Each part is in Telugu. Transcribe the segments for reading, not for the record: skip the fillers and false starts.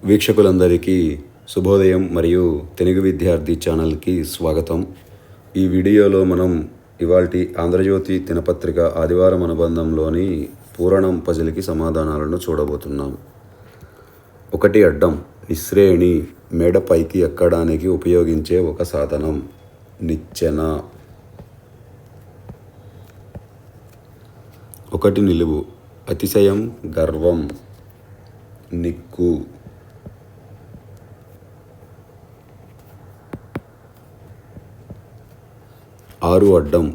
వీక్షకులందరికీ శుభోదయం మరియు తెలుగు విద్యార్థి ఛానల్కి స్వాగతం. ఈ వీడియోలో మనం ఇవాల్టి ఆంధ్రజ్యోతి దినపత్రిక ఆదివారం అనుబంధంలోని పూరణం పజిల్కి సమాధానాలను చూడబోతున్నాం. 1 అడ్డం నిశ్రేణి మేడపైకి ఎక్కడానికి ఉపయోగించే ఒక సాధనం నిచ్చెన. 1 నిలువు అతిశయం గర్వం నిక్కు. 6 అడ్డం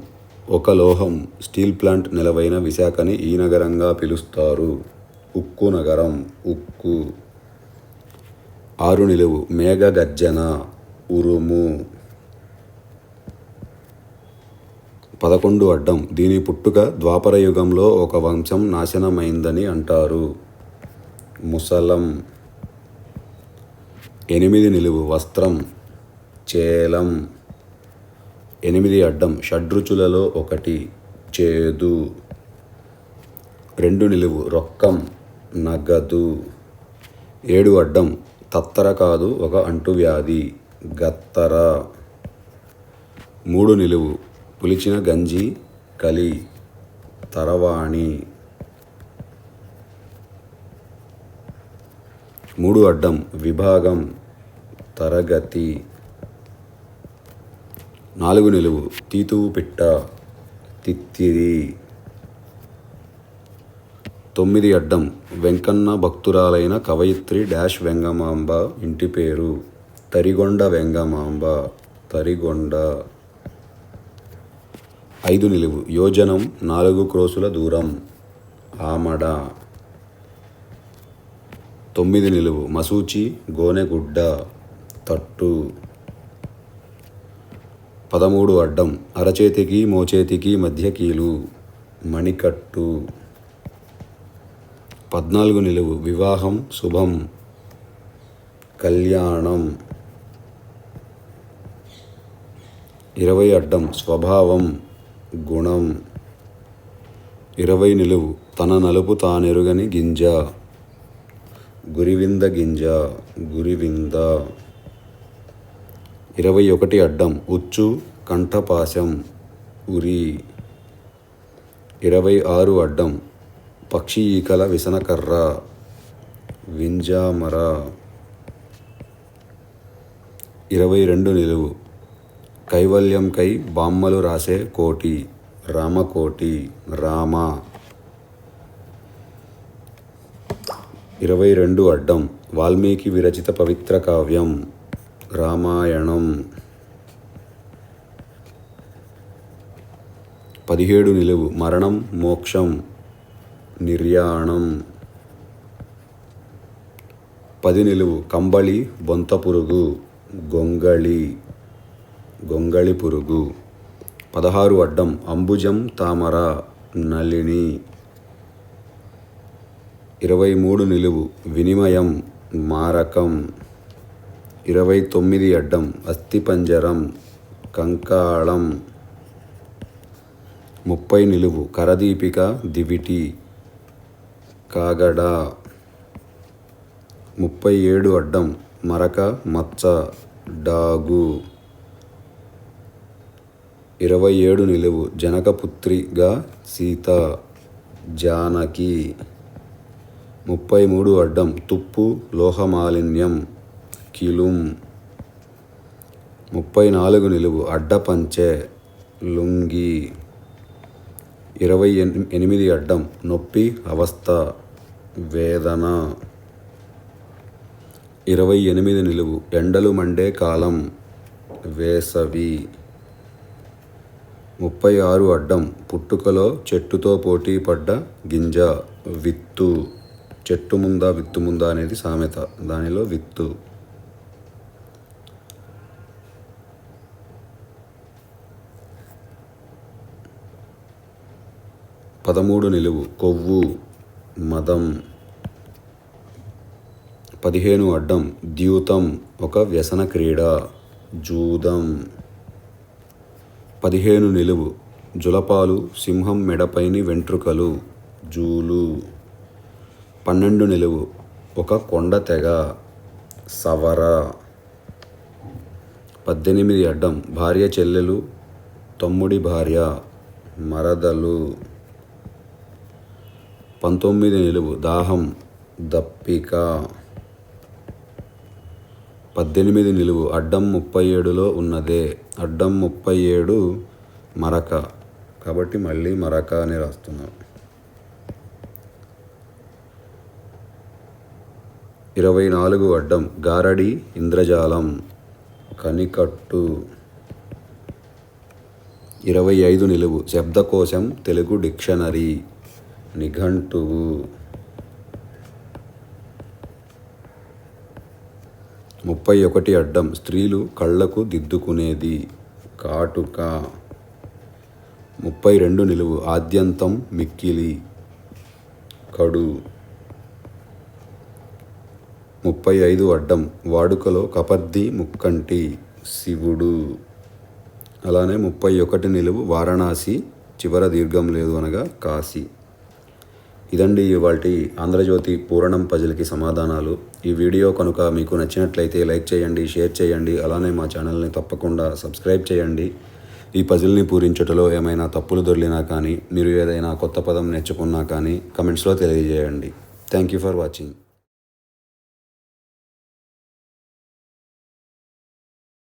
ఒక లోహం స్టీల్ ప్లాంట్ నెలవైన విశాఖని ఈ నగరంగా పిలుస్తారు. ఉక్కు నగరం ఉక్కు. 6 నిలువు మేఘ గర్జన ఉరుము. 11 అడ్డం దీని పుట్టుక ద్వాపర యుగంలో ఒక వంశం నాశనమైందని అంటారు. ముసలం. 8 నిలువు వస్త్రం చేలం. 8 అడ్డం షడ్రుచులలో ఒకటి చేదు. 2 నిలువు రొక్కం నగదు. 7 అడ్డం తత్తర కాదు ఒక అంటువ్యాధి గత్తర. 3 నిలువు పులిచిన గంజి కలి తరవాణి. 3 అడ్డం విభాగం తరగతి. 4 నిలువు తీతువు పిట్ట తిత్తిరి. 9 అడ్డం వెంకన్న భక్తురాలైన కవయిత్రి డాష్ వెంగమాంబ ఇంటి పేరు తరిగొండ వెంగమాంబ తరిగొండ. 5 నిలువు యోజనం 4 క్రోసుల దూరం ఆమడ. 9 నిలువు మసూచి గోనెగుడ్డ తట్టు. 13 అడ్డం అరచేతికి మోచేతికి మధ్య కీలు మణికట్టు. 14 నిలువు వివాహం శుభం కళ్యాణం. 20 అడ్డం స్వభావం గుణం. 20 నిలువు తన నలుపు తానెరుగని గింజ గురివింద గింజ గురివింద. 21 అడ్డం ఉచ్చు కంఠపాశం ఉరి. 26 అడ్డం పక్షి ఈకల విసనకర్ర వింజామర. 22 నిలువు కైవల్యం కై బామ్మలు రాసే కోటి రామకోటి రామ. 22 అడ్డం వాల్మీకి విరచిత పవిత్ర కావ్యం రామాయణం. 17 నిలువు మరణం మోక్షం నిర్యాణం. 10 నిలువు కంబళి బొంత పురుగు గొంగళి గొంగళి పురుగు. 16 అడ్డం అంబుజం తామర నళిని. 23 నిలువు వినిమయం మారకం. 29 అడ్డం అస్థిపంజరం కంకాళం. 30 నిలువు కరదీపిక దివిటి కాగడ. 37 అడ్డం మరక మచ్చ డాగు. 27 నిలువు జనకపుత్రిగా సీత జానకి. 33 అడ్డం తుప్పు లోహమాలిన్యం కిలుం. 34 నిలువు అడ్డపంచె లుంగి. 28 అడ్డం నొప్పి అవస్థ వేదన. 28 నిలువు ఎండలు మండే కాలం వేసవి. 36 అడ్డం పుట్టుకలో చెట్టుతో పోటీ పడ్డ గింజ విత్తు. చెట్టు ముందా విత్తు ముందా అనేది సామెత, దానిలో విత్తు. 13 నిలువు కొవ్వు మదం. 15 అడ్డం ద్యూతం ఒక వ్యసన క్రీడ జూదం. 15 నిలువు జులపాలు సింహం మెడపైని వెంట్రుకలు జూలు. 12 నిలువు ఒక కొండ తెగ సవర. 18 అడ్డం భార్య చెల్లెలు తమ్ముడి భార్య మరదలు. 19 నిలువు దాహం దప్పిక. 18 నిలువు అడ్డం 37లో ఉన్నదే. అడ్డం 37 మరక కాబట్టి మళ్ళీ మరక అని రాస్తున్నాం. 24 అడ్డం గారడి ఇంద్రజాలం కనికట్టు. 25 నిలువు శబ్దకోశం తెలుగు డిక్షనరీ నిఘంటువు. 31 అడ్డం స్త్రీలు కళ్ళకు దిద్దుకునేది కాటుక. 32 నిలువు ఆద్యంతం మిక్కిలి కడు. 35 అడ్డం వాడుకలో కపర్ది ముక్కంటి శివుడు. అలానే 31 నిలువు వారణాసి చివర దీర్ఘం లేదు అనగా కాశీ. ఇదండి ఇవాల్టి ఆంధ్రజ్యోతి పూరణం పజిల్కి సమాధానాలు. ఈ వీడియో కనుక మీకు నచ్చినట్లయితే లైక్ చేయండి, షేర్ చేయండి. అలానే మా ఛానల్ని తప్పకుండా సబ్స్క్రైబ్ చేయండి. ఈ పజిల్ని పూరించుటలో ఏమైనా తప్పులు దొర్లినా కానీ, మీరు ఏదైనా కొత్త పదం నేర్చుకున్నా కానీ కమెంట్స్లో తెలియజేయండి. Thank you for watching.